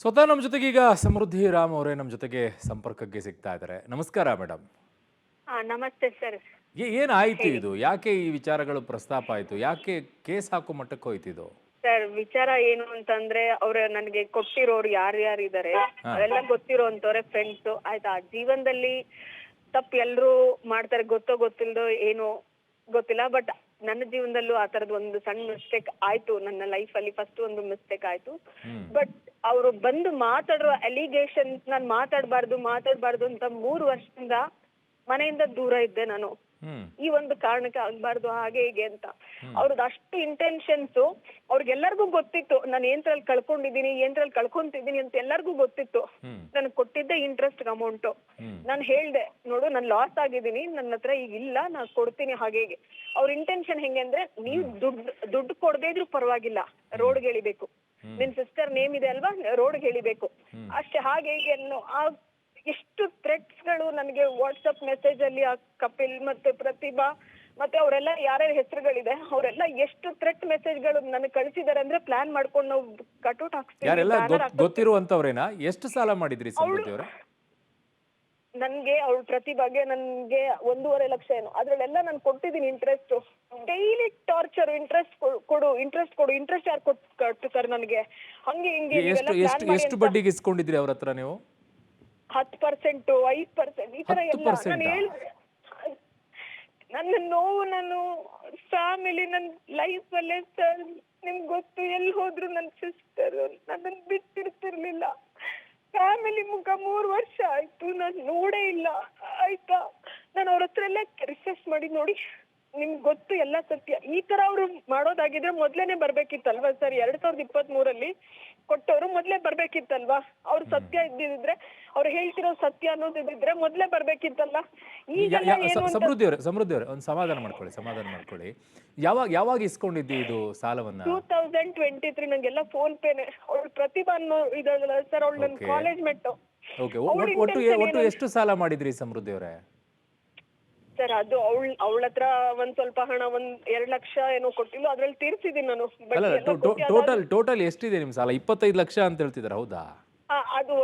ಸ್ವತಃ ನಮ್ಮ ಜೊತೆಗೆ ಈಗ ಸಮೃದ್ಧಿ ರಾಮ್ ಅವರೇ ನಮ್ಮ ಜೊತೆಗೆ ಸಂಪರ್ಕಕ್ಕೆ ಸಿಗ್ತಾ ಇದ್ದಾರೆ. ನಮಸ್ಕಾರ ಮೇಡಮ್. ನಮಸ್ತೆ ಸರ್. ಏನಾಯ್ತು ಹೇಳಿ ಇದು? ಯಾಕೆ ಈ ವಿಚಾರಗಳು ಪ್ರಸ್ತಾಪ ಆಯ್ತು? ಯಾಕೆ ಕೇಸ್ ಹಾಕೋ ಮಟ್ಟಕ್ಕೆ ಹೋಯ್ತು ಇದು? ಸರ್. ವಿಚಾರ ಏನು ಅಂತಂದ್ರೆ ಅವ್ರ ನನಗೆ ಕೊಟ್ಟಿರೋರು ಯಾರ್ಯಾರಿದ್ದಾರೆ ಹಾ. ಅವೆಲ್ಲ ಗೊತ್ತಿರೋಂತವ್ರೆ ಫ್ರೆಂಡ್ಸ್ ಆಯ್ತಾ. ಜೀವನದಲ್ಲಿ ತಪ್ಪು ಎಲ್ರು ಮಾಡ್ತಾರೆ, ಗೊತ್ತೋ ಗೊತ್ತಿಲ್ದೋ ಏನೋ ಗೊತ್ತಿಲ್ಲ. ಬಟ್ ನನ್ನ ಜೀವನದಲ್ಲೂ ಆ ತರದ್ ಒಂದು ಸಣ್ಣ ಮಿಸ್ಟೇಕ್ ಆಯ್ತು. ನನ್ನ ಲೈಫ್ ಅಲ್ಲಿ ಫಸ್ಟ್ ಒಂದು ಮಿಸ್ಟೇಕ್ ಆಯ್ತು. ಹ್ಮ್. ಬಟ್ ಅವರು ಬಂದು ಮಾತಾಡೋ ಅಲಿಗೇಷನ್ ನಾನ್ ಮಾತಾಡ್ಬಾರ್ದು ಅಂತ 3 ವರ್ಷದಿಂದ ಮನೆಯಿಂದ ದೂರ ಇದ್ದೆ ನಾನು. ಹ್ಮ್. ಈ ಒಂದು ಕಾರಣಕ್ಕೆ ಆಗ್ಬಾರ್ದು ಹಾಗೆ ಹೀಗೆ ಅಂತ. ಅವ್ರದ್ದು ಅಷ್ಟು ಇಂಟೆನ್ಷನ್ಸ್ ಅವ್ರಿಗೆಲ್ಲರಿಗೂ ಗೊತ್ತಿತ್ತು. ನಾನು ಏನ್ರಲ್ಲಿ ಕಳ್ಕೊಂತಿದ್ದೀನಿ ಅಂತ ಎಲ್ಲರಿಗೂ ಗೊತ್ತಿತ್ತು. ಹ್ಮ್. ನನಗೆ ಕೊಟ್ಟಿದ್ದೆ ಇಂಟ್ರೆಸ್ಟ್ ಅಮೌಂಟ್. ಹ್ಮ್. ನಾನು ಹೇಳ್ದೆ, ನೋಡು ನಾನು ಲಾಸ್ ಆಗಿದ್ದೀನಿ, ನನ್ನ ಹತ್ರ ಈಗ ಇಲ್ಲ, ನಾನು ಕೊಡ್ತೀನಿ ಹಾಗೆ ಹೀಗೆ. ಅವ್ರ ಇಂಟೆನ್ಷನ್ ಹೆಂಗೆ ಅಂದ್ರೆ, ನೀವು ದುಡ್ಡು ಕೊಡದೇ ಇದ್ರು ಪರವಾಗಿಲ್ಲ, ರೋಡ್ಗೆ ಎಳಿಬೇಕು, ನಿನ್ ಸಿಸ್ಟರ್ ನೇಮ್ ಇದೆ ಅಲ್ವಾ, ರೋಡ್ಗೆ ಎಳಿಬೇಕು ಅಷ್ಟೇ, ಹಾಗೆ ಹೀಗೆ ಅನ್ನೋ ಎಷ್ಟು ಥ್ರೆಟ್ಸ್ ಗಳು ನನಗೆ ವಾಟ್ಸಪ್ ಮೆಸೇಜ್ ಅಲ್ಲಿ ಆ ಕಪಿಲ್ ಮತ್ತೆ ಪ್ರತಿಭಾ ಮತ್ತೆ ಅವರೆಲ್ಲ ಯಾರ್ಯಾರ ಹೆಸರುಗಳಿದೆ ಅವರೆಲ್ಲ ಎಷ್ಟು ಥ್ರೆಟ್ ಮೆಸೇಜ್ ಗಳು ನನಗೆ ಕಳಿಸಿದಾರೆ ಅಂದ್ರೆ, ಪ್ಲಾನ್ ಮಾಡ್ಕೊಂಡು ನಾವು ಕಟೌಟ್ ಯಾರೆಲ್ಲ ಹಾಕ್ಸ್ತೀವಿ. ಗೊತ್ತಿರುವಂತವ್ರೇನಾ? ಎಷ್ಟು ಸಾಲ ಮಾಡಿದ್ರಿ ಸಮೃದ್ಧಿ ಅವರೇ? ನನ್ಗೆ ಅವಳು ಪ್ರತಿಭಾಗೆ ನನ್ಗೆ 1.5 ಲಕ್ಷ ಏನು, ಅದ್ರಲ್ಲೆಲ್ಲ ನಾನು ಕೊಟ್ಟಿದ್ದೀನಿ ಇಂಟ್ರೆಸ್ಟ್. ಡೈಲಿ ಟಾರ್ಚರ್, ಇಂಟ್ರೆಸ್ಟ್ ಕೊಡು ಇಂಟ್ರೆಸ್ಟ್ ಯಾರು ಕಟ್ತಾರೆ ನನಗೆ, ಹಂಗೆ ಹಿಂಗೆ ಎಷ್ಟು ಎಷ್ಟು ಎಷ್ಟು ಬಡ್ಡಿಗೆ ಇಸ್ಕೊಂಡಿದ್ರಿ ಅವ್ರ ಹತ್ರ ನೀವು? 10%, 5% ಈ ತರ ಎಲ್ಲ. 10%? ನಾನು ಹೇಳಿದೆ ನನ್ನ ನೋವು, ನಾನು ಫ್ಯಾಮಿಲಿ, ನನ್ನ ಲೈಫ್ ಅಲ್ಲೇ ಸರ್ ನಿಮ್ಗೆ ಗೊತ್ತು, ಎಲ್ಲಿ ಹೋದ್ರು ನನ್ನ ಸಿಸ್ಟರ್ ನನ್ನನ್ನು ಬಿಟ್ಟಿರ್ತಿರ್ಲಿಲ್ಲ. ಫ್ಯಾಮಿಲಿ ಮುಖ 3 ವರ್ಷ ಆಯ್ತು ನಾನು ನೋಡೇ ಇಲ್ಲ ಆಯ್ತಾ. ನಾನು ಅವ್ರ ಹತ್ರ ಎಲ್ಲ ರಿಸರ್ಚ್ ಮಾಡಿ ನೋಡಿ, ನಿಮ್ಗೆ ಗೊತ್ತು ಎಲ್ಲ ಸತ್ಯ. ಈ ತರ ಅವ್ರು ಮಾಡೋದಾಗಿದ್ರೆ ಮೊದ್ಲೇನೆ ಬರ್ಬೇಕಿತ್ತಲ್ವಾ ಸರ್? 2023 ಕೊಟ್ಟವ್ರು ಮೊದ್ಲೇ ಬರ್ಬೇಕಿತ್ತಲ್ವಾ? ಅವ್ರು ಸತ್ಯ ಇದ್ದಿದ್ರೆ, ಅವ್ರು ಹೇಳ್ತಿರೋ ಸತ್ಯ ಅನ್ನೋದಿದ್ರೆ ಮೊದ್ಲೇ ಬರ್ಬೇಕಿತ್ತಲ್ಲ. ಈಗೆಲ್ಲ ಏನು ಅಂತ ಸಮೃದ್ಧಿ ಅವರೇ ಒಂದು ಸಮಾಧಾನ ಮಾಡ್ಕೊಳ್ಳಿ. ಯಾವಾಗ ಇಸ್ಕೊಂಡಿದ್ದಿ ಇದು ಸಾಲವನ್ನ? 2023 ನಂಗೆಲ್ಲ ಫೋನ್ ಪೇನೆ. ಅವಳು ಪ್ರತಿಭಾ ಅನ್ನೋ ಇದಲ್ಲ ಸರ್, ಅವಳು ನನ್ನ Okay. ಕಾಲೇಜ್ ಮೆಟ್ಟು. ಓಕೆ. ಒಟ್ಟು ಎಷ್ಟು ಸಾಲ ಮಾಡಿದ್ರಿ ಸಮೃದ್ಧಿ ಅವರೇ? ಸರ್ ಅದು ಅವಳ ಹತ್ರ ಒಂದ್ ಸ್ವಲ್ಪ ಹಣ, 1-2 ಲಕ್ಷ ಏನೋ ಕೊಟ್ಟಿಲ್ಲ, ಅದ್ರಲ್ಲಿ ತೀರ್ಸಿದೀನಿ ನಾನು. ಅಲ್ಲ, ಬಡ್ಡಿ ಎಲ್ಲ ಕೊಟ್ಟು ಟೋಟಲ್ ಎಷ್ಟಿದೆ ನಿಮ್ ಸಾಲ? 25 ಲಕ್ಷ ಅಂತ ಹೇಳ್ತಿದಾರೆ, ಹೌದಾ? ಅದು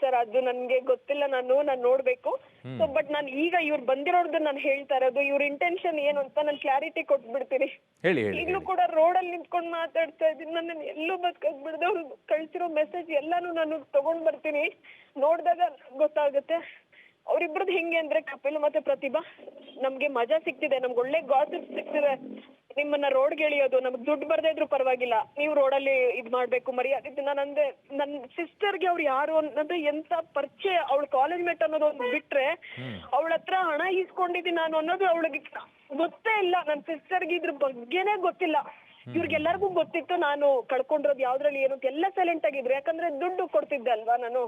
ಸರ್ ಅದು ನನ್ಗೆ ಗೊತ್ತಿಲ್ಲ, ನಾನು ನೋಡ್ಬೇಕು. ಸೊ ಬಟ್ ನಾನು ಈಗ ಇವ್ರು ಬಂದಿರೋದು ನಾನು ಹೇಳ್ತಾ ಇರೋದು, ಇವ್ರ ಇಂಟೆನ್ಷನ್ ಏನು ಅಂತ ನಾನು ಕ್ಲಾರಿಟಿ ಕೊಟ್ಬಿಡ್ತೀನಿ. ಹೇಳಿ. ಈಗಲೂ ಕೂಡ ರೋಡಲ್ಲಿ ನಿಂತ್ಕೊಂಡು ಮಾತಾಡ್ತಾ ಇದ್ದೀನಿ, ನನ್ನನ್ನು ಎಲ್ಲೂ ಬದುಕಕ್ ಬಿಡದೆ ಅವ್ರು ಕಳ್ಸಿರೋ ಮೆಸೇಜ್ ಎಲ್ಲಾನು ನಾನು ತಗೊಂಡ್ ಬರ್ತೀನಿ, ನೋಡ್ದಾಗ ಗೊತ್ತಾಗುತ್ತೆ. ಅವ್ರಿಬ್ರದ್ದು ಹೆಂಗೆ ಅಂದ್ರೆ, ಕಪಿಲ್ ಮತ್ತೆ ಪ್ರತಿಭಾ, ನಮ್ಗೆ ಮಜಾ ಸಿಗ್ತಿದೆ, ನಮ್ಗೆ ಒಳ್ಳೆ ಗಾಸಿಪ್ ಸಿಗ್ತಿದೆ, ನಿಮ್ಮನ್ನ ರೋಡ್ಗೆ ಎಳಿಯೋದು, ನಮ್ಗೆ ದುಡ್ಡು ಬರ್ದೇ ಇದ್ರು ಪರವಾಗಿಲ್ಲ, ನೀವು ರೋಡಲ್ಲಿ ಇದ್ ಮಾಡ್ಬೇಕು ಮರ್ಯಾದೆ. ನಾನು ಅಂದೆ, ನನ್ನ ಸಿಸ್ಟರ್ಗೆ ಅವ್ರು ಯಾರು ಅನ್ನೋದು ಎಂತ ಪರಿಚಯ, ಅವಳು ಕಾಲೇಜ್ ಮೇಟ್ ಅನ್ನೋದು ಒಂದು ಬಿಟ್ರೆ, ಅವಳ ಹತ್ರ ಹಣ ಇಸ್ಕೊಂಡಿದ್ದೀನಿ ನಾನು ಅನ್ನೋದು ಅವಳಿಗೆ ಗೊತ್ತೇ ಇಲ್ಲ. ನನ್ನ ಸಿಸ್ಟರ್ಗೆ ಇದ್ರ ಬಗ್ಗೆನೇ ಗೊತ್ತಿಲ್ಲ. ಇವ್ರಿಗೆಲ್ಲರಿಗೂ ಗೊತ್ತಿತ್ತು ನಾನು ಕಳ್ಕೊಂಡಿರೋದು ಯಾವ್ದ್ರಲ್ಲಿ ಏನು ಅಂತ. ಎಲ್ಲ ಸೈಲೆಂಟ್ ಆಗಿದ್ರು, ಯಾಕಂದ್ರೆ ದುಡ್ಡು ಕೊಡ್ತಿದ್ದೆ ಅಲ್ವಾ ನಾನು.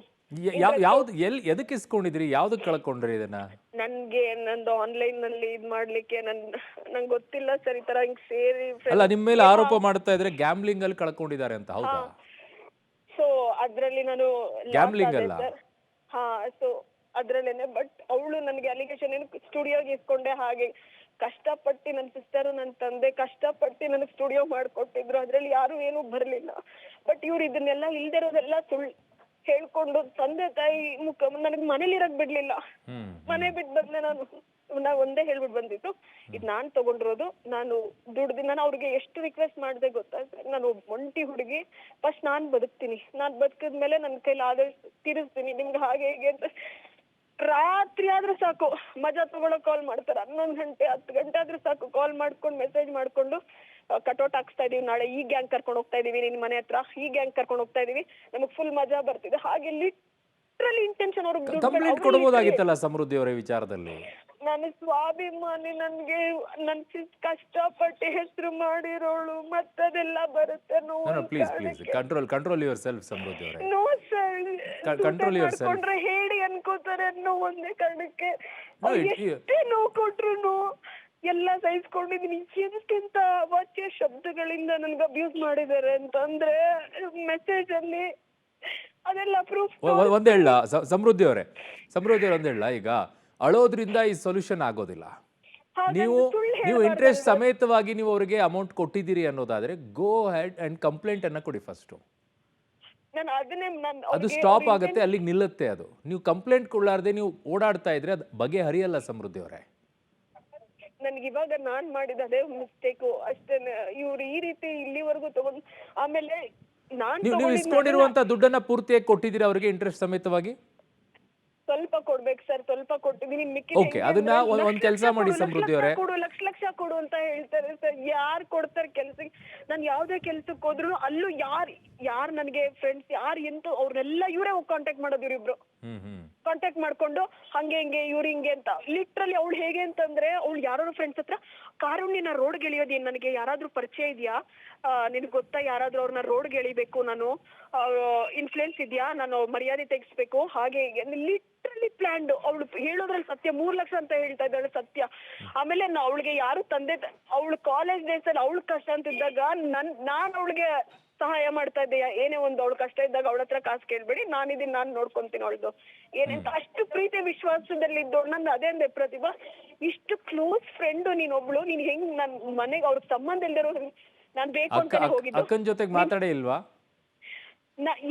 ಯಾವ್ದು ಎದಕ್ಕೆ ಇಸ್ಕೊಂಡಿದ್ರಿ? ಯಾವ್ದಕ್ಕೆ ಕಳ್ಕೊಂಡ್ರಿ ಇದನ್ನ? ನನ್ಗೆ ನಂದು ಆನ್ಲೈನ್ ನಲ್ಲಿ ಇದ್ ಮಾಡ್ಲಿಕ್ಕೆ ನಂಗೆ ಗೊತ್ತಿಲ್ಲ ಸರ್, ಈ ತರ ಹಿಂಗ್ ಸೇರಿ ಅಲ್ಲ, ನಿಮ್ ಮೇಲೆ ಆರೋಪ ಮಾಡ್ತಾ ಇದ್ರೆ ಗ್ಯಾಮ್ಲಿಂಗ್ ಅಲ್ಲಿ ಕಳ್ಕೊಂಡಿದ್ದಾರೆ ಅಂತ, ಹೌದಾ? ಸೊ ಅದ್ರಲ್ಲಿ ನಾನು ಗ್ಯಾಮ್ಲಿಂಗ್ ಅಲ್ಲ. ಹಾ, ಸೊ ಅದ್ರಲ್ಲೇನೆ. ಬಟ್ ಅವಳು ನನ್ಗೆ ಅಲಿಗೇಷನ್ ಏನು, ಸ್ಟುಡಿಯೋಗೆ ಇಸ್ಕೊಂಡೆ ಹಾಗೆ ಕಷ್ಟಪಟ್ಟು, ನನ್ನ ಸಿಸ್ಟರು ನನ್ನ ತಂದೆ ಕಷ್ಟಪಟ್ಟು ನನಗೆ ಸ್ಟುಡಿಯೋ ಮಾಡ್ಕೊಟ್ಟಿದ್ರು, ಅದ್ರಲ್ಲಿ ಯಾರು ಏನು ಬರ್ಲಿಲ್ಲ. ಬಟ್ ಇವ್ರು ಇದನ್ನೆಲ್ಲ ಇಲ್ದಿರೋದೆಲ್ಲ ಸುಳ್ಳು ಹೇಳ್ಕೊಂಡು ತಂದೆ ತಾಯಿ ಮುಖ ನನಗೆ ಮನೇಲಿ ಇರಕ್ ಬಿಡ್ಲಿಲ್ಲ. ಮನೆ ಬಿಟ್ಟು ಬಂದೆ ನಾ ಒಂದೇ ಹೇಳ್ಬಿಟ್ಟು ಬಂದಿತ್ತು, ಇದು ನಾನ್ ತಗೊಂಡಿರೋದು, ನಾನು ದುಡ್ದು. ನಾನು ಅವ್ರಿಗೆ ಎಷ್ಟು ರಿಕ್ವೆಸ್ಟ್ ಮಾಡಿದೆ ಗೊತ್ತಾ, ನಾನು ಒಂಟಿ ಹುಡುಗಿ, ಫಸ್ಟ್ ನಾನ್ ಬದುಕ್ತೀನಿ, ನಾನ್ ಬದುಕಿದ್ಮೇಲೆ ನನ್ನ ಕೈಲಿ ಆದಷ್ಟು ತೀರಿಸ್ತೀನಿ ನಿಮ್ಗೆ ಹಾಗೆ ಹೀಗೆ ಅಂತ. ರಾತ್ರಿ ಆದ್ರೂ ಸಾಕು ಮಜಾ ತಗೊಳಕ್ ಕಾಲ್ ಮಾಡ್ತಾರೆ. 11 ಗಂಟೆ 10 ಗಂಟೆ ಆದ್ರೂ ಸಾಕು ಕಾಲ್ ಮಾಡ್ಕೊಂಡು ಮೆಸೇಜ್ ಮಾಡ್ಕೊಂಡು, ಕಟೌಟ್ ಹಾಕ್ಸ್ತಾ ಇದೀವಿ, ನಾಳೆ ಈ ಗ್ಯಾಂಗ್ ಕರ್ಕೊಂಡು ಹೋಗ್ತಾ ಇದೀವಿ ನಿನ್ ಮನೆ ಹತ್ರ, ಈ ಗ್ಯಾಂಗ್ ಕರ್ಕೊಂಡು ಹೋಗ್ತಾ ಇದೀವಿ, ನಮಗ್ ಫುಲ್ ಮಜಾ ಬರ್ತಿದೆ, ಹಾಗೆ ಲಿಟ್ರಲಿ ಇಂಟೆನ್ಷನ್. ಅವ್ರಿಗೆ ಕಂಪ್ಲೇಂಟ್ ಕೊಡಬಹುದಾಗಿತ್ತಲ್ಲ ಸಮೃದ್ಧಿ ಅವರ ವಿಚಾರದಲ್ಲಿ? ನಾನು ಸ್ವಾಭಿಮಾನಿ, ನನ್ಗೆ ನನ್ ಕಷ್ಟಪಟ್ಟು ಹೆಸರು ಮಾಡಿರೋಳು, ಮತ್ತದೆಲ್ಲ ಬರುತ್ತೆ please control yourself Samriddhi ಅವರೇ. No sir, control yourself. ಮಾಡ್ಕೊಂಡ್ರೆ ಹೇಳಿ ಅನ್ಕೋತಾರೆ ಅನ್ನೋ ಒಂದೇ ಕಾರಣಕ್ಕೆ ಎಷ್ಟೇ ನೋವು ಕೊಟ್ರು ಎಲ್ಲ ಸಹಿಸ್ಕೊಂಡಿದೀನಿ. ಎಂತೆಂತ ಅವಾಚ್ಯ ಶಬ್ದಗಳಿಂದ ನನ್ಗೆ ಅಬ್ಯೂಸ್ ಮಾಡಿದ್ದಾರೆ ಅಂತಂದ್ರೆ ಮೆಸೇಜ್ ಅಲ್ಲಿ ಅದೆಲ್ಲ ಪ್ರೂಫ್. ಒಂದ್ ಹೇಳ ಸಮೃದ್ಧಿ ಅವರೇ ಒಂದ್ ಹೇಳ, ಈಗ ಅಳೋದ್ರಿಂದ ಈ ಸೊಲ್ಯೂಷನ್ ಆಗೋದಿಲ್ಲ. ನೀವು ಇಂಟ್ರೆಸ್ಟ್ ಸಮೇತವಾಗಿ ನೀವು ಅವರಿಗೆ ಅಮೌಂಟ್ ಕೊಟ್ಟಿದ್ದೀರಿ ಅನ್ನೋದಾದ್ರೆ, ಗೋ ಹೆಡ್ ಅಂಡ್ ಕಂಪ್ಲೇಂಟ್ ಅನ್ನ ಕೊಡಿ ಫಸ್ಟ್. ನಾನು ಅದನ್ನೇ ಅದು ಸ್ಟಾಪ್ ಆಗುತ್ತೆ, ಅಲ್ಲಿಗೆ ನಿಲ್ಲುತ್ತೆ. ಅದು ನೀವು ಕಂಪ್ಲೇಂಟ್ ಕೊಡ್ಲಾರ್ದೆ ನೀವು ಓಡಾಡ್ತಾ ಇದ್ರೆ ಅದು ಬಗೆಹರಿಯಲ್ಲ ಸಮೃದ್ಧಿ ಅವರೇ. ನನ್ಗೆ ಇವಾಗ ನಾನ್ ಮಾಡಿದ ಅದೇ ಮಿಸ್ಟೇಕು ಅಷ್ಟೇನೆ. ಇವ್ರು ಈ ರೀತಿ ಇಲ್ಲಿವರೆಗೂ ತಗೊಂಡ್ ಆಮೇಲೆ ನೀವು ಇಸ್ಕೊಂಡಿರುವಂತ ದುಡ್ಡನ್ನ ಪೂರ್ತಿಯಾಗಿ ಕೊಟ್ಟಿದ್ದೀರಾ ಅವರಿಗೆ ಇಂಟ್ರೆಸ್ಟ್ ಸಮೇತವಾಗಿ? ಸ್ವಲ್ಪ ಕೊಡ್ಬೇಕು ಸರ್, ಸ್ವಲ್ಪ ಕೊಟ್ಟಿದ್ದೀನಿ. ಓಕೆ, ಅದನ್ನ ಒಂದ್ ಕೆಲಸ ಮಾಡಿ ಸಮೃದ್ಧಿ ಅವರೇ, ಕೊಡು ಲಕ್ಷ ಕೊಡು ಅಂತ ಹೇಳ್ತಾರೆ ಸರ್. ಯಾರು ಕೊಡ್ತಾರೆ ಕೆಲ್ಸಕ್ಕೆ? ನಾನು ಯಾವ್ದೇ ಕೆಲ್ಸಕ್ಕೆ ಹೋದ್ರು ಅಲ್ಲೂ ಯಾರು ನನಗೆ ಫ್ರೆಂಡ್ಸ್ ಯಾರು ಎಂತ ಅವ್ರನ್ನೆಲ್ಲ ಇವರೇ ಕಾಂಟ್ಯಾಕ್ಟ್ ಮಾಡೋದು. ಇವ್ರಿಬ್ರು ಕಾಂಟ್ಯಾಕ್ಟ್ ಮಾಡ್ಕೊಂಡು ಹಂಗೆ ಹಿಂಗೆ ಇವ್ರು ಹಿಂಗೆ ಅಂತ. ಲಿಟ್ರಲಿ ಅವಳು ಹೇಗೆ ಅಂತಂದ್ರೆ, ಅವಳು ಯಾರು ಫ್ರೆಂಡ್ಸ್ ಹತ್ರ ಕಾರುಣ್ಯನ ರೋಡ್ಗೆ ಎಳಿಯೋದೇನು, ನನಗೆ ಯಾರಾದ್ರೂ ಪರಿಚಯ ಇದೆಯಾ, ನಿನ್ಗೆ ಗೊತ್ತಾ ಯಾರಾದ್ರೂ ಅವ್ರನ್ನ ರೋಡ್ಗೆ ಎಳಿಬೇಕು, ನಾನು ಇನ್ಫ್ಲೂಯೆನ್ಸ್ ಇದೆಯಾ, ನಾನು ಮರ್ಯಾದೆ ತೆಗಿಸ್ಬೇಕು, ಹಾಗೆ ಲಿಟ್ರಲಿ ಪ್ಲಾನ್ಡ್. ಅವಳು ಹೇಳೋದ್ರಲ್ಲಿ ಸತ್ಯ. 3 ಲಕ್ಷ ಅಂತ ಹೇಳ್ತಾ ಇದ್ದಾಳೆ ಸತ್ಯ. ಆಮೇಲೆ ಅವಳಿಗೆ ಯಾರು ಅವಳು ಕಾಲೇಜ್ ಡೇಸ್ ಅಲ್ಲಿ ಅವಳು ಕಷ್ಟ ಅಂತಿದ್ದಾಗ ನಾನ್ ಅವಳಿಗೆ ಸಹಾಯ ಮಾಡ್ತಾ ಇದ್ದೆ. ಏನೇ ಒಂದು ಅವಳು ಕಷ್ಟ ಇದ್ದಾಗ ಅವಳ ಹತ್ರ ಕಾಸು ಕೇಳ್ಬೇಡಿ, ನಾನಿದ್ದೀನಿ, ನಾನು ನೋಡ್ಕೊಂತೀನಿ ಅವಳದು ಏನಂತ. ಅಷ್ಟು ಪ್ರೀತಿ ವಿಶ್ವಾಸದಲ್ಲಿ ಇದ್ದೋಳು. ನಂದು ಅದೇ ಅಂದೆ ಪ್ರತಿಭಾ, ಇಷ್ಟು ಕ್ಲೋಸ್ ಫ್ರೆಂಡ್ ನೀನೊಬ್ಳು, ನೀನ್ ಹೆಂಗ್ ನನ್ ಮನೆಗೆ ಅವ್ರ ಸಂಬಂಧ ಇಲ್ದಿರೋ ನಾನ್ ಬೇಕು ಅಂತ ಹೋಗಿದ್ದು. ಅಕ್ಕನ ಜೊತೆಗೆ ಮಾತಾಡೇ ಇಲ್ವಾ?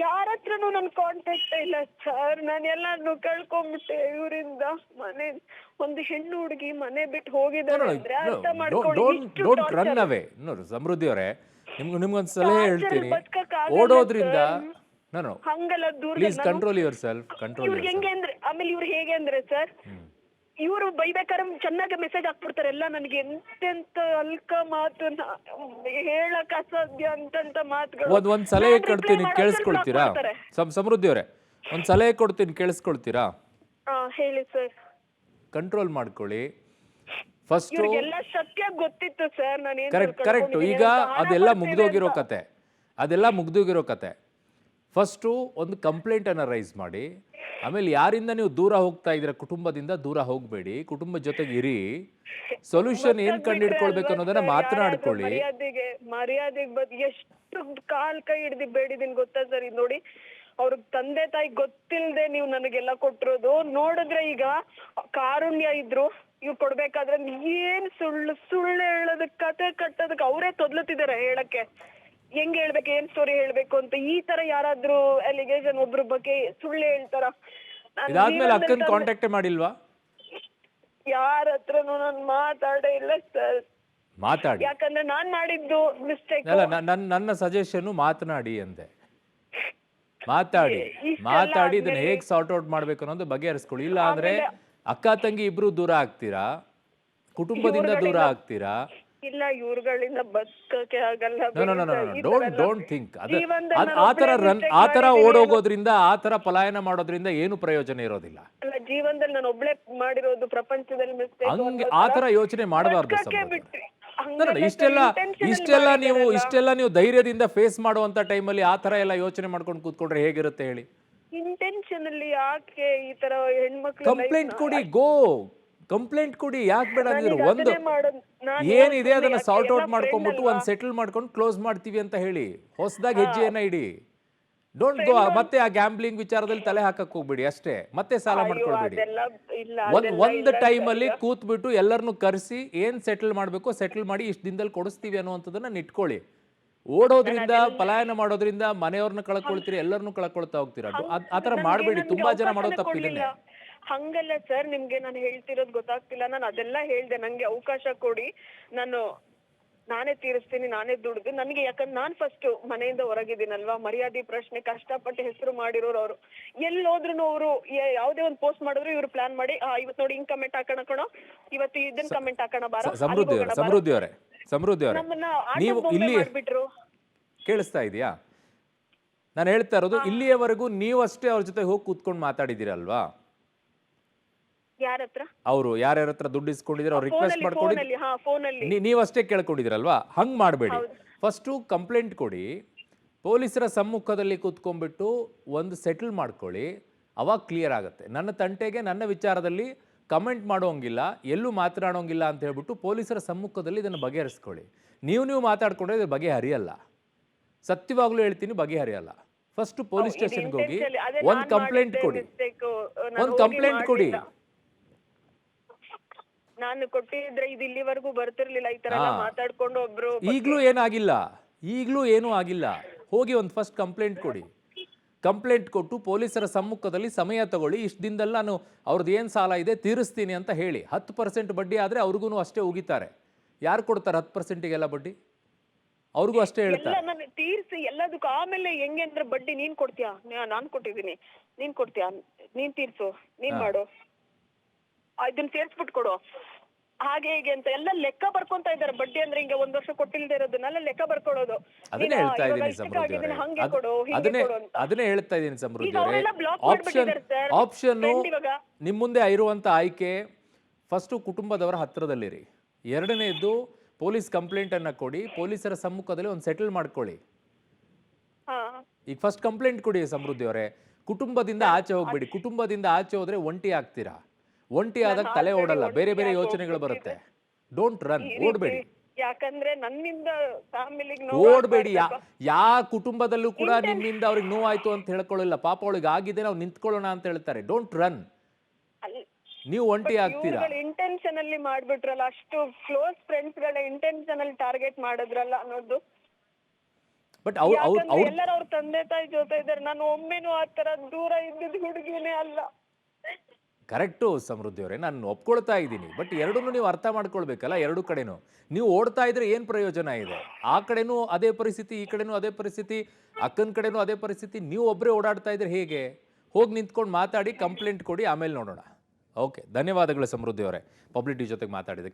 ಯಾರ ಹತ್ರನೂ ನನ್ ಕಾಂಟ್ಯಾಕ್ಟ್ ಇಲ್ಲ ಸರ್. ನಾನು ಎಲ್ಲಾನು ಕಳ್ಕೊಂಡ್ಬಿಟ್ಟೆ ಇವರಿಂದ. ಮನೆ ಒಂದು ಹೆಣ್ಣು ಹುಡುಗಿ ಮನೆ ಬಿಟ್ಟು ಹೋಗಿದ್ದಾರೆ ಅಂದ್ರೆ ಅರ್ಥ ಮಾಡ್ಕೊಳ್ಳಿ. ಸಮೃದ್ಧಿ ಅವರೇ, ನಿಮ್ಗೊಂದು ಸಲಹೆ ಹೇಳ್ತೀನಿ. ಓಡೋದ್ರಿಂದ ಹಂಗಲ್ಲ, ದೂರ ಪ್ಲೀಸ್ ಕಂಟ್ರೋಲ್ ಯುವರ್ ಸೆಲ್ಫ್. ಇವ್ರಿಗೆ ಹೆಂಗೆ ಅಂದ್ರೆ, ಆಮೇಲೆ ಇವ್ರು ಹೇಗೆ ಅಂದ್ರೆ ಸರ್, ಇವರು ಬೈಬೇಕಾದ್ರೆ ಚೆನ್ನಾಗಿ ಮೆಸೇಜ್ ಹಾಕ್ಬಿಡ್ತಾರೆ ಎಲ್ಲ ನನಗೆ. ಎಂತೆಂತ ಅಲ್ಕ ಮಾತು ಹೇಳಕ್ ಅಸಾಧ್ಯ ಅಂತಂತ ಮಾತುಗಳು. ಒಂದ್ ಸಲಹೆ ಕೊಡ್ತೀನಿ, ಕೇಳಿಸ್ಕೊಳ್ತೀರಾ ಸಮೃದ್ಧಿ ಅವರೇ? ಒಂದ್ ಸಲಹೆ ಕೊಡ್ತೀನಿ, ಕೇಳಿಸ್ಕೊಳ್ತೀರಾ? ಹೇಳಿ ಸರ್. ಕಂಟ್ರೋಲ್ ಮಾಡ್ಕೊಳ್ಳಿ ಫಸ್ಟ್. ಎಲ್ಲ ಸತ್ಯ ಗೊತ್ತಿತ್ತು ಸರ್. ನಾನು ಕರೆಕ್ಟ್. ಈಗ ಅದೆಲ್ಲ ಮುಗ್ದೋಗಿರೋ ಕತೆ. ಫಸ್ಟು ಒಂದು ಕಂಪ್ಲೇಂಟ್ ಅನ್ನ ರೈಸ್ ಮಾಡಿ. ಆಮೇಲೆ ಯಾರಿಂದ ನೀವು ದೂರ ಹೋಗ್ತಾ ಇದ್ದೀರಾ, ಕುಟುಂಬದಿಂದ ದೂರ ಹೋಗ್ಬೇಡಿ, ಕುಟುಂಬದ ಜೊತೆಗೆ ಇರಿ. ಸೊಲ್ಯೂಷನ್ ಏನ್ ಕಂಡಿಡ್ಕೊಳ್ಬೇಕು ಅನ್ನೋದನ್ನ ಮಾತನಾಡ್ಕೊಳ್ಳಿ. ಮರ್ಯಾದೆಗೆ ಬದ್ ಎಷ್ಟು ಕೈ ಹಿಡ್ದು ಬೇಡಿದೀನಿ ಗೊತ್ತಾ ಸರ್. ಇದು ನೋಡಿ, ಅವ್ರ ತಂದೆ ತಾಯಿ ಗೊತ್ತಿಲ್ದೆ ನೀವು ನನಗೆಲ್ಲ ಕೊಟ್ಟಿರೋದು ನೋಡಿದ್ರೆ. ಈಗ ಕಾರುಣ್ಯ ಇದ್ರು, ಇವ್ ಕೊಡ್ಬೇಕಾದ್ರೆ ಏನ್ ಸುಳ್ಳು ಹೇಳೋದಕ್, ಕತೆ ಕಟ್ಟೋದಕ್ ಅವರೇ ತೊದ್ಲುತ್ತಿದ್ದಾರೆ ಹೇಳಕ್ಕೆ. ಹೆಂಗ್ ಹೇಳ್ಬೇಕು, ಏನ್ ಸ್ಟೋರಿ ಹೇಳ್ಬೇಕು ಅಂತ. ಈ ತರ ಯಾರಾದ್ರೂ ಅಲಿಗೇಷನ್ ಒಬ್ರ ಬಗ್ಗೆ ಸುಳ್ಳು ಹೇಳ್ತಾರ? ಇದಾದ್ಮೇಲೆ ಅಕ್ಕನ ಕಾಂಟ್ಯಾಕ್ಟ್ ಮಾಡಿಲ್ವಾ? ಯಾರ ಹತ್ರನೂ ನಾನು ಮಾತಾಡೇ ಇಲ್ಲ ಸರ್. ಮಾತಾಡಿ. ಯಾಕಂದ್ರೆ ನಾನ್ ಮಾಡಿದ್ದು ಮಿಸ್ಟೇಕ್. ನನ್ನ ಸಜೆಷನ್ ಮಾತನಾಡಿ ಅಂದೆ. ಮಾತಾಡಿ ಇದನ್ನ ಹೇಗ್ ಸಾರ್ಟ್ ಔಟ್ ಮಾಡ್ಬೇಕು ಅನ್ನೋದು ಬಗೆಹರಿಸ್ಕೊಳ್ಳಿ. ಇಲ್ಲ ಅಂದ್ರೆ ಅಕ್ಕ ತಂಗಿ ಇಬ್ರು ದೂರ ಆಗ್ತೀರಾ, ಕುಟುಂಬದಿಂದ ದೂರ ಆಗ್ತೀರಾ. ಇಲ್ಲ, ಇವ್ರುಗಳಿಂದ ಬದುಕಕ್ಕೆ ಆಗಲ್ಲ. ಡೋಂಟ್ ಥಿಂಕ್ ಆತರ ಓಡೋಗೋದ್ರಿಂದ, ಆತರ ಪಲಾಯನ ಮಾಡೋದ್ರಿಂದ ಏನು ಪ್ರಯೋಜನ ಇರೋದಿಲ್ಲ. ಜೀವನದಲ್ಲಿ ನಾನು ಒಬ್ಳೆ ಮಾಡಿರೋದು ಪ್ರಪಂಚದಲ್ಲಿ ಮಿಸ್ಟೇಕ್. ಹಂಗೆ ಆತರ ಯೋಚನೆ ಮಾಡಬಾರ್ದು. ಇಷ್ಟೆಲ್ಲ ನೀವು ಧೈರ್ಯದಿಂದ ಫೇಸ್ ಮಾಡುವಂತ ಟೈಮಲ್ಲಿ ಆತರ ಎಲ್ಲ ಯೋಚನೆ ಮಾಡ್ಕೊಂಡು ಕೂತ್ಕೊಂಡ್ರೆ ಹೇಗಿರುತ್ತೆ ಹೇಳಿ? ಇಂಟೆನ್ಷನಲಿ ಯಾಕೆ ಈ ತರ ಹೆಣ್ಮಕ್ಳು ಕಂಪ್ಲೇಂಟ್ ಕೊಡಿ. ಯಾಕೆ ಬೇಡ ಅಂದಿದ್ರು? ಒಂದು ಏನಿದೆ ಅದನ್ನ ಸಾರ್ಟ್ ಔಟ್ ಮಾಡ್ಕೊಂಡ್ಬಿಟ್ಟು ಒಂದ್ ಸೆಟಲ್ ಮಾಡ್ಕೊಂಡು ಕ್ಲೋಸ್ ಮಾಡ್ತೀವಿ ಅಂತ ಹೇಳಿ ಹೊಸದಾಗಿ ಹೆಜ್ಜೆಯನ್ನ ಇಡಿ. ಡೋಂಟ್ ಗೋ ಮತ್ತೆ ಆ ಗ್ಯಾಂಬ್ಲಿಂಗ್ ವಿಚಾರದಲ್ಲಿ ತಲೆ ಹಾಕಕ್ ಹೋಗ್ಬಿಡಿ ಅಷ್ಟೇ. ಮತ್ತೆ ಸಾಲ ಮಾಡ್ಕೊಳ್ಬೇಡಿ. ಒಂದ್ ಟೈಮಲ್ಲಿ ಕೂತ್ಬಿಟ್ಟು ಎಲ್ಲರನ್ನು ಕರೆಸಿ ಏನ್ ಸೆಟಲ್ ಮಾಡ್ಬೇಕು ಸೆಟಲ್ ಮಾಡಿ ಇಷ್ಟ ದಿನದಲ್ಲಿ ಕೊಡಿಸ್ತೀವಿ ಅನ್ನುವಂಥದ್ದನ್ನ ಇಟ್ಕೊಳ್ಳಿ. ಓಡೋದ್ರಿಂದ, ಪಲಾಯನ ಮಾಡೋದ್ರಿಂದ ಮನೆಯವ್ರನ್ನ ಕಳ್ಕೊಳ್ತೀರಿ, ಎಲ್ಲರನ್ನು ಕಳ್ಕೊಳ್ತಾ ಹೋಗ್ತೀರಾ. ಆತರ ಮಾಡ್ಬೇಡಿ. ತುಂಬಾ ಜನ ಮಾಡೋ ತಪ್ಪಿದೆ. ಹಂಗಲ್ಲ ಸರ್, ನಿಮ್ಗೆ ನಾನು ಹೇಳ್ತಿರೋದು ಗೊತ್ತಾಗ್ತಿಲ್ಲ. ನಾನು ಅದೆಲ್ಲ ಹೇಳ್ದೆ, ನಂಗೆ ಅವಕಾಶ ಕೊಡಿ, ನಾನೇ ತೀರಿಸ್ತೀನಿ, ನಾನೇ ದುಡ್ದು. ನನಗೆ ಯಾಕಂದ್ರೆ ನಾನ್ ಫಸ್ಟ್ ಮನೆಯಿಂದ ಹೊರಗಿದ್ದೀನಲ್ವಾ, ಮರ್ಯಾದೆ ಪ್ರಶ್ನೆ ಕಷ್ಟಪಟ್ಟು ಹೆಸರು ಮಾಡಿರೋರು ಅವರು. ಎಲ್ಲೋದ್ರು ಅವರು ಯಾವ್ದೇ ಒಂದು ಪೋಸ್ಟ್ ಮಾಡಿದ್ರು ಇವ್ರು ಪ್ಲಾನ್ ಮಾಡಿ, ಇವತ್ತು ನೋಡಿ ಹಿಂಗ್ ಕಮೆಂಟ್ ಹಾಕೋಣ ಕಣೋ, ಇವತ್ತು ಇದನ್ನ ಕಮೆಂಟ್ ಹಾಕೋಣ ಬಾರ. ಸಮೃದ್ಧಿ ಅವರೇ, ನೀವು ಇಲ್ಲಿ ಕೇಳಿಸ್ತಾ ಇದೆಯಾ? ನಾನು ಹೇಳ್ತಾ ಇರೋದು, ಇಲ್ಲಿಯವರೆಗೂ ನೀವಷ್ಟೇ ಅವ್ರ ಜೊತೆ ಹೋಗಿ ಕೂತ್ಕೊಂಡು ಮಾತಾಡಿದಿರಲ್ವಾ? ಅವರು ಯಾರ್ಯಾರ ಹತ್ರ ದುಡ್ಡು ಇಸ್ಕೊಂಡಿದ್ರೆ ಅವ್ರು ರಿಕ್ವೆಸ್ಟ್ ಮಾಡ್ಕೊಂಡು ನೀವಷ್ಟೇ ಕೇಳ್ಕೊಂಡಿದಿರಲ್ವಾ? ಹಂಗ್ ಮಾಡಬೇಡಿ. ಫಸ್ಟು ಕಂಪ್ಲೇಂಟ್ ಕೊಡಿ, ಪೊಲೀಸರ ಸಮ್ಮುಖದಲ್ಲಿ ಕೂತ್ಕೊಂಡ್ಬಿಟ್ಟು ಒಂದು ಸೆಟಲ್ ಮಾಡ್ಕೊಳ್ಳಿ. ಅವಾಗ ಕ್ಲಿಯರ್ ಆಗುತ್ತೆ. ನನ್ನ ತಂಟೆಗೆ ನನ್ನ ವಿಚಾರದಲ್ಲಿ ಕಮೆಂಟ್ ಮಾಡೋಂಗಿಲ್ಲ, ಎಲ್ಲೂ ಮಾತನಾಡೋಂಗಿಲ್ಲ ಅಂತ ಹೇಳ್ಬಿಟ್ಟು ಪೊಲೀಸರ ಸಮ್ಮುಖದಲ್ಲಿ ಇದನ್ನು ಬಗೆಹರಿಸ್ಕೊಳ್ಳಿ. ನೀವು ಮಾತಾಡ್ಕೊಂಡ್ರೆ ಇದು ಬಗೆಹರಿಯಲ್ಲ. ಸತ್ಯವಾಗ್ಲೂ ಹೇಳ್ತೀನಿ, ಬಗೆಹರಿಯಲ್ಲ. ಫಸ್ಟ್ ಪೊಲೀಸ್ ಸ್ಟೇಷನ್ಗೆ ಹೋಗಿ ಒಂದು ಕಂಪ್ಲೇಂಟ್ ಕೊಡಿ. ನಾನು ಕೊಟ್ಟಿದ್ರೆ ಇದು ಇಲ್ಲಿವರೆಗೂ ಬರ್ತಿರ್ಲಿಲ್ಲ. ಈ ತರ ಮಾತಾಡ್ಕೊಂಡು ಒಬ್ರು ಈಗ್ಲೂ ಏನೂ ಆಗಿಲ್ಲ. ಹೋಗಿ ಒಂದು ಫಸ್ಟ್ ಕಂಪ್ಲೇಂಟ್ ಕೊಡಿ. ಕಂಪ್ಲೇಂಟ್ ಕೊಟ್ಟು ಪೊಲೀಸರ ಸಮ್ಮುಖದಲ್ಲಿ ಸಮಯ ತಗೊಳ್ಳಿ, ಇಷ್ಟು ದಿನದಲ್ಲಿ ನಾನು ಅವ್ರದ್ದು ಏನು ಸಾಲ ಇದೆ ತೀರಿಸ್ತೀನಿ ಅಂತ ಹೇಳಿ. 10% ಬಡ್ಡಿ ಆದರೆ ಅವ್ರಿಗೂ ಅಷ್ಟೇ ಉಗಿತಾರೆ. ಯಾರು ಕೊಡ್ತಾರೆ 10%ಗೆಲ್ಲ ಬಡ್ಡಿ? ಅವ್ರಿಗೂ ಅಷ್ಟೇ ಎಲ್ಲ ಹೇಳ್ತಾರೆ. ನಾನು ತೀರ್ಸಿ ಎಲ್ಲದಕ್ಕೂ ಆಮೇಲೆ ಹೆಂಗೆ ಅಂದ್ರೆ ಬಡ್ಡಿ ನೀನ್ ಕೊಡ್ತೀಯಾ, ನಾನ್ ಕೊಟ್ಟಿದ್ದೀನಿ, ನೀನ್ ಕೊಡ್ತೀಯಾ, ನೀನ್ ತೀರ್ಸು, ನೀನ್ ಮಾಡು, ಇದನ್ನ ಸೇರ್ಸ್ಬಿಟ್ಟು ಕೊಡು, ಹಾಗೆ ಹೀಗೆ ಅಂತ ಎಲ್ಲ ಲೆಕ್ಕ ಬರ್ಕೊಂತ ಇದಾರೆ. ಬಡ್ಡಿ ಅಂದ್ರೆ ಹಿಂಗೆ 1 ವರ್ಷ ಕೊಟ್ಟಿಲ್ದೇ ಇರೋದನ್ನೆಲ್ಲ ಲೆಕ್ಕ ಬರ್ಕೊಳ್ಳೋದು. ಅದನ್ನೇ ಹೇಳ್ತಾ ಇದ್ದೀನಿ ಸಮೃದ್ಧಿ ಅವರೇ. ಹಂಗೆ ಕೊಡು, ಹಿಂಗೆ ಕೊಡು ಅಂತ. ಅದನ್ನೇ ಹೇಳ್ತಾ ಇದ್ದೀನಿ ಸಮೃದ್ಧಿ ಈಗ ಅವರೇ. ಅವರೆಲ್ಲ ಬ್ಲಾಕ್ ಆಪ್ಷನ್ ಮಾಡ್ಬಿಟ್ಟಿದ್ದಾರೆ ಸರ್. ಆಪ್ಷನ್ನು ಫ್ರೆಂಡ್ ಇವಾಗ ನಿಮ್ಮ ಮುಂದೆ ಇರುವಂಥ ಆಯ್ಕೆ, ಫಸ್ಟು ಕುಟುಂಬದವರ ಹತ್ತಿರದಲ್ಲಿರಿ. ಎರಡನೇದು ಪೊಲೀಸ್ ಕಂಪ್ಲೇಂಟನ್ನು ಕೊಡಿ, ಪೊಲೀಸರ ಸಮ್ಮುಖದಲ್ಲಿ ಒಂದು ಸೆಟಲ್ ಮಾಡ್ಕೊಳ್ಳಿ. ಹಾ ಈಗ ಫಸ್ಟ್ ಕಂಪ್ಲೇಂಟ್ ಕೊಡಿ ಸಮೃದ್ಧಿ ಅವರೇ. ಕುಟುಂಬದಿಂದ ಆಚೆ ಹೋಗ್ಬೇಡಿ. ಕುಟುಂಬದಿಂದ ಆಚೆ ಹೋದ್ರೆ ಒಂಟಿ ಆಗ್ತೀರಾ. ಒಂಟಿ ಆದಾಗ ತಲೆ ಓಡಲ್ಲ, ಬೇರೆ ಬೇರೆ ಯೋಚನೆಗಳು ಬರುತ್ತೆ. ಡೋಂಟ್ ರನ್, ಓಡಬೇಡಿ. ಯಾಕಂದ್ರೆ ನನ್ನಿಂದ ಫ್ಯಾಮಿಲಿಗೆ ಓಡಬೇಡಿ. ಯಾ ಕುಟುಂಬದಲ್ಲೂ ಕೂಡ ನಿಮ್ಮಿಂದ ಅವ್ರಿಗೆ ನೋವಾಯ್ತು ಅಂತ ಹೇಳ್ಕೊಳ್ಳಿಲ್ಲ. ಪಾಪ ಅವಳಿಗೆ ಆಗಿದೆ, ನಾವು ನಿಂತ್ಕೊಳ್ಳೋಣ ಅಂತ ಹೇಳ್ತಾರೆ. Don't run. ನೀವು ಒಂಟಿ ಆಗ್ತೀರಾ. ಇಂಟೆನ್ಷನ್ ಅಲ್ಲಿ ಮಾಡ್ಬಿಟ್ರಲ್ಲ, ಅಷ್ಟು ಕ್ಲೋಸ್ ಫ್ರೆಂಡ್ಸ್ ಗಳ ಇಂಟೆನ್ಷನ್ ಅಲ್ಲಿ ಟಾರ್ಗೆಟ್ ಮಾಡಿದ್ರಲ್ಲ ಅನ್ನೋದು. ಬಟ್ ಎಲ್ಲರೂ ಅವ್ರ ತಂದೆ ತಾಯಿ ಜೊತೆ ಇದ್ದಾರೆ, ನಾನು ಒಮ್ಮೆನೂ ಆತರ ದೂರ ಇದ್ದಿದ್ ಹುಡುಗಿನೇ ಅಲ್ಲ. ಕರೆಕ್ಟು ಸಮೃದ್ಧಿ ಅವರೇ, ನಾನು ಒಪ್ಕೊಳ್ತಾ ಇದ್ದೀನಿ. ಬಟ್ ಎರಡನ್ನೂ ನೀವು ಅರ್ಥ ಮಾಡ್ಕೊಳ್ಬೇಕಲ್ಲ. ಎರಡು ಕಡೆನೂ ನೀವು ಓಡ್ತಾ ಇದ್ರೆ ಏನು ಪ್ರಯೋಜನ ಇದೆ? ಆ ಕಡೆನೂ ಅದೇ ಪರಿಸ್ಥಿತಿ, ಈ ಕಡೆನೂ ಅದೇ ಪರಿಸ್ಥಿತಿ, ಅಕ್ಕನ ಕಡೆನೂ ಅದೇ ಪರಿಸ್ಥಿತಿ. ನೀವು ಒಬ್ಬರೇ ಓಡಾಡ್ತಾ ಇದ್ರೆ ಹೇಗೆ? ಹೋಗಿ ನಿಂತ್ಕೊಂಡು ಮಾತಾಡಿ, ಕಂಪ್ಲೇಂಟ್ ಕೊಡಿ, ಆಮೇಲೆ ನೋಡೋಣ. ಓಕೆ, ಧನ್ಯವಾದಗಳು ಸಮೃದ್ಧಿ ಅವರೇ, ಪಬ್ಲಿಕ್ ಟಿ ಜೊತೆಗೆ ಮಾತಾಡಿದ್ದಕ್ಕೆ.